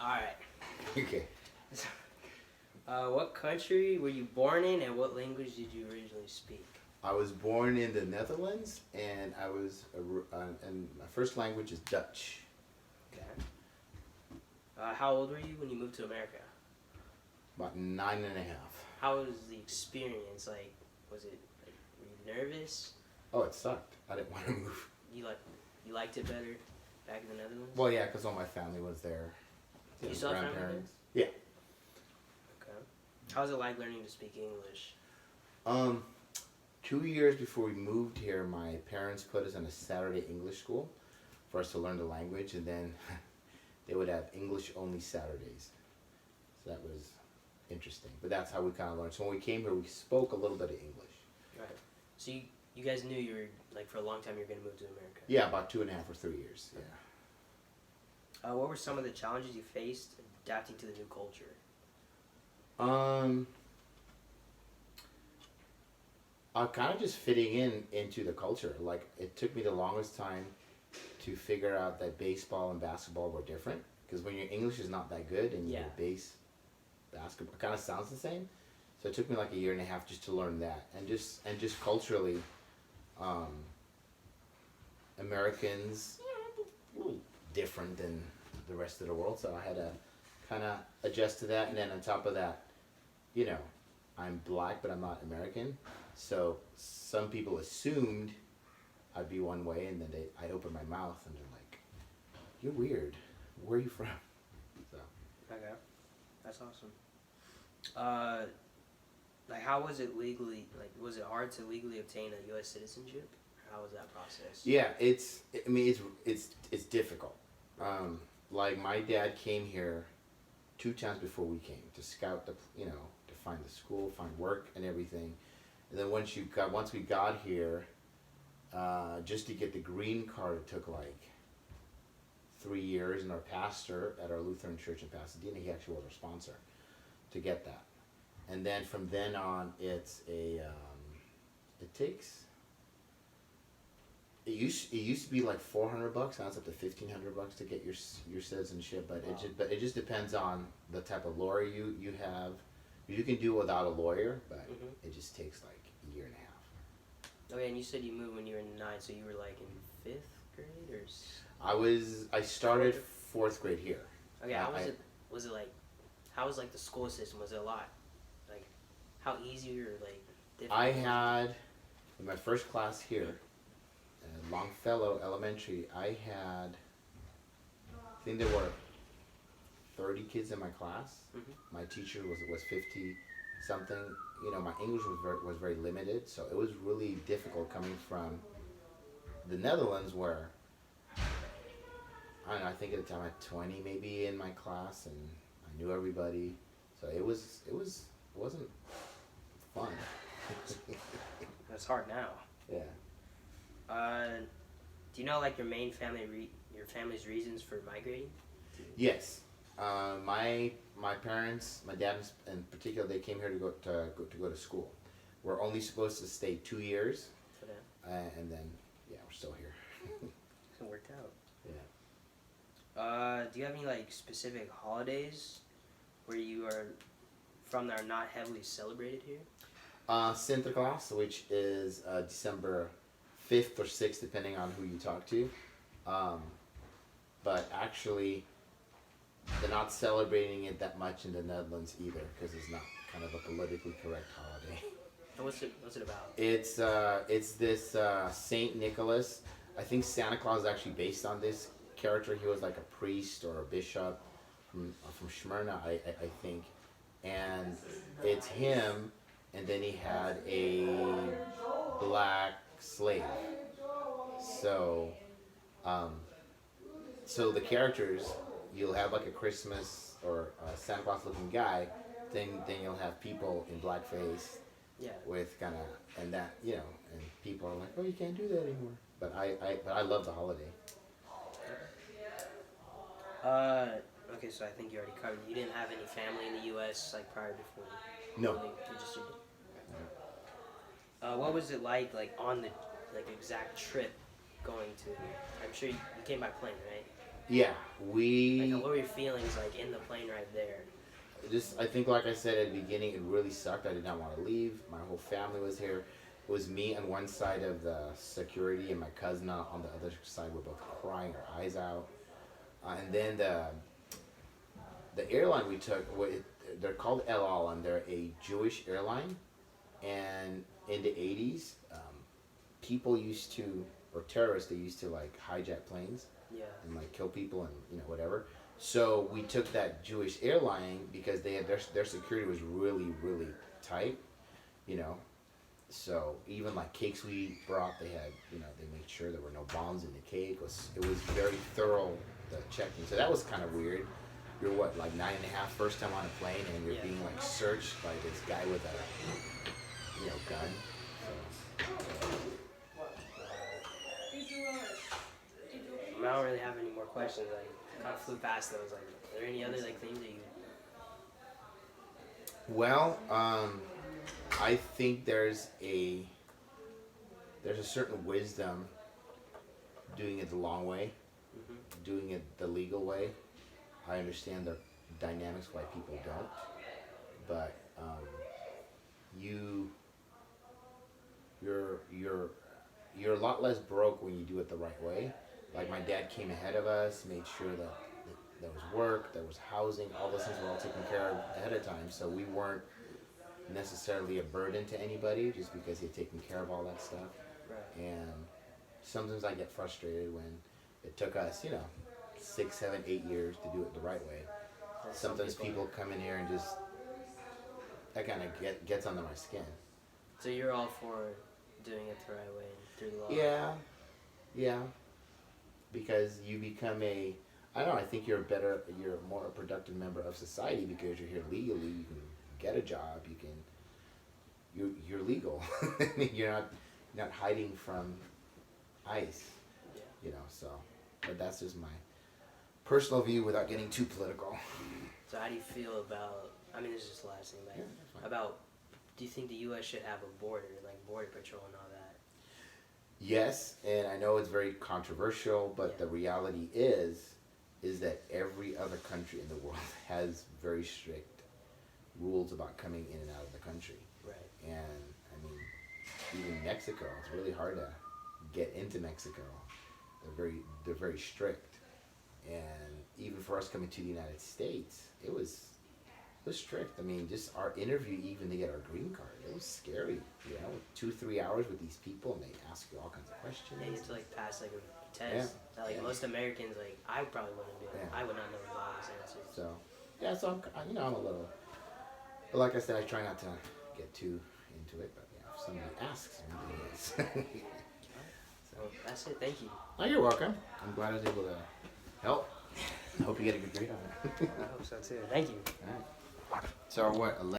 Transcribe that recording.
Alright. Okay. What country were you born in and what language did you originally speak? I was born in the Netherlands, and and my first language is Dutch. Okay. How old were you when you moved to America? About 9.5. How was the experience? Like, was it, like, were you nervous? Oh, it sucked. I didn't want to move. You liked it better back in the Netherlands? Well, yeah, because all my family was there. You still have family there? Grandparents. Yeah. Okay. How was it like learning to speak English? 2 years before we moved here, my parents put us in a Saturday English school for us to learn the language, and then they would have English only Saturdays. So that was interesting. But that's how we kind of learned. So when we came here, we spoke a little bit of English. Right. So you guys knew you were, like, for a long time you were going to move to America? Yeah, about 2.5 or 3 years. Yeah. What were some of the challenges you faced adapting to the new culture? I'm kind of just fitting into the culture. Like, it took me the longest time to figure out that baseball and basketball were different. Because when your English is not that good and Yeah. your basketball kind of sounds the same. So it took me like 1.5 years just to learn that. And just culturally, Americans a little different than the rest of the world. So I had to kind of adjust to that. And then on top of that, you know, I'm black, but I'm not American. So some people assumed I'd be one way, and then I'd open my mouth, and they're like, "You're weird. Where are you from?" So. Okay, that's awesome. Like, how was it legally? Like, was it hard to legally obtain a U.S. citizenship? How was that process? Yeah, it's difficult. Like, my dad came here 2 times before we came to scout to find the school, find work, and everything. And then once we got here, just to get the green card, it took like 3 years. And our pastor at our Lutheran church in Pasadena, he actually was our sponsor to get that. And then from then on, it used to be like $400. Now it's up to $1,500 to get your citizenship. But Wow. it just depends on the type of lawyer you have. You can do it without a lawyer, but it just takes like 1.5 years. Okay, and you said you moved when you were 9, so you were like in 5th grade or? I started 4th grade here. Okay, how was it? Was it like? How was like the school system? Was it a lot? Like, how easy or like difficult? I had in my first class here, at Longfellow Elementary. I think there were 30 kids in my class. My teacher was 50 something. You know, my English was very limited, so it was really difficult coming from the Netherlands, where I don't know. I think at the time I had 20 maybe in my class, and I knew everybody. So it wasn't fun. It's hard now. Yeah. Do you know like your main your family's reasons for migrating? Yes. My parents, my dad in particular, they came here to go to school. We're only supposed to stay 2 years, For them. and then we're still here. It worked out. Yeah. Do you have any like specific holidays where you are from that are not heavily celebrated here? Sinterklaas, which is December 5th or 6th, depending on who you talk to. But actually, they're not celebrating it that much in the Netherlands either, because it's not kind of a politically correct holiday. And what's it about? It's this Saint Nicholas. I think Santa Claus is actually based on this character. He was like a priest or a bishop from Smyrna, I think, and it's him. And then he had a black slave. So, so the characters, you'll have like a Christmas or a Santa Claus looking guy, then you'll have people in blackface. Yeah. With kind of, and that, and people are like, oh, you can't do that anymore. But I love the holiday. Okay, so I think you already covered. You didn't have any family in the U.S. like prior before. No. You just did. What was it like on the exact trip going to? I'm sure you came by plane, right? Yeah, Like, we what were your feelings like in the plane right there? just, I think, like I said at the beginning, it really sucked. I did not want to leave. My whole family was here. It was me on one side of the security and my cousin on the other side. We're both crying our eyes out. And then the airline we took, they're called El Al, and they're a Jewish airline. And in the 80s, people used to, or terrorists, they used to like hijack planes Yeah. and like kill people and whatever. So we took that Jewish airline because they had their security was really tight, you know. So even like cakes we brought, they had they made sure there were no bombs in the cake. It was very thorough, the checking. So that was kind of weird. You're what, like 9.5 first time on a plane, and you're Yeah. being like searched by this guy with a gun. So, I don't really have any more questions. Like, kind of flew past those. Like, are there any other like things that you? well, I think there's a certain wisdom doing it the long way, doing it the legal way. I understand the dynamics why people don't, but you're a lot less broke when you do it the right way. Like my dad came ahead of us, made sure that there was work, there was housing, all those things were all taken care of ahead of time. So we weren't necessarily a burden to anybody just because he had taken care of all that stuff. Right. And sometimes I get frustrated when it took us, 6, 7, 8 years to do it the right way. That's some Sometimes people come in here and just that kind of gets under my skin. So you're all for doing it the right way and through the law. Yeah, because you become I don't know. I think you're a more productive member of society because you're here legally. You can get a job. You're legal. You're not hiding from ICE. Yeah. So, but that's just my personal view without getting too political. So how do you feel about? I mean, this is just the last thing. Like, Yeah, that's fine. about. Do you think the U.S. should have a border, like border patrol and all that? Yes, and I know it's very controversial, but Yeah. the reality is that every other country in the world has very strict rules about coming in and out of the country. Right. And I mean, even Mexico, it's really hard to get into Mexico. They're very strict. And even for us coming to the United States, it was strict. I mean, just our interview, even to get our green card, it was scary. 2-3 hours with these people, and they ask you all kinds of questions. Yeah, you have to like pass like a test. That, like most Americans, like I probably wouldn't be. Like, Yeah. I would not know all these answers. So, yeah, so I'm a little. But like I said, I try not to get too into it. But yeah, if somebody asks, maybe yes. Well, that's it. Thank you. Oh, you're welcome. I'm glad I was able to help. I hope you get a good grade on it. I hope so too. Thank you. All right. So what?